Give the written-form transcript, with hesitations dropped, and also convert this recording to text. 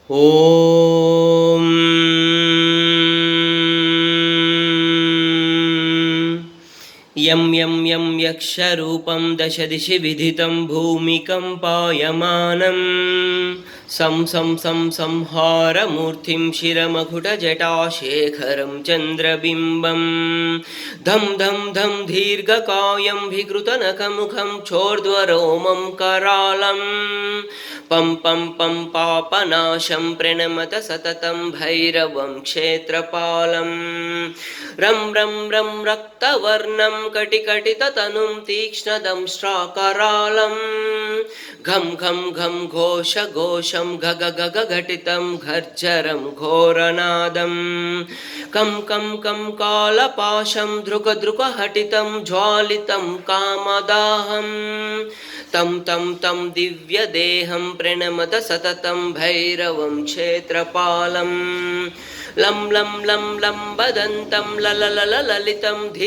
ಓಂ M M M ಯಕ್ಷರೂಪಂ ದಶ ದಿಶಿ ವಿಧಿತಂ ಭೂಮಿಕಂಪಾಯಮಾನಂ ಸಂ ಸಂ ಸಂ ಸಂಹಾರಮೂರ್ತಿಂ ಶಿರಮಕುಟಜಟಾಶೇಖರಂ ಚಂದ್ರಬಿಂಬಂ ಧಂ ಧಂ ಧಂ ದೀರ್ಘಕಾಯಂ ವಿಕೃತನಖಮುಖಂ ಚೋರ್ಧ್ವರೋಮಂ करालं ಪಂ ಪಂ ಪಂ ಪಾಪನಾಶಂ ಪ್ರಣಮತ ಸತತಂ ಭೈರವಂ ಕ್ಷೇತ್ರಪಾಲಂ ರಂ ರಂ ರಂ ರಕ್ತವರ್ಣಂ ಕಟಿಕಟಿತತನುಂ ತೀಕ್ಷ್ಣದಂಶ್ರಾಕರಾಲಂ ಘಂ ಘಂ ಘಂ ಘೋಷ ಘೋಷಂ ಘಗ ಗಗ ಘಟಿತಂ ಘರ್ಜರಂ ಘೋರನಾದಂ ಕಂ ಕಂ ಕಂ ಕಾಲಪಾಶಂ ಧೃಕ ಧೃಕ ಹಟಿತಂ ಜ್ವಾಲಿತಂ ಕಾಮದಾಹಂ तं तं तं दिव्यदेहं प्रणमत सततं भैरवं क्षेत्रपालं लं लं लं लं वदन्तं लललललितं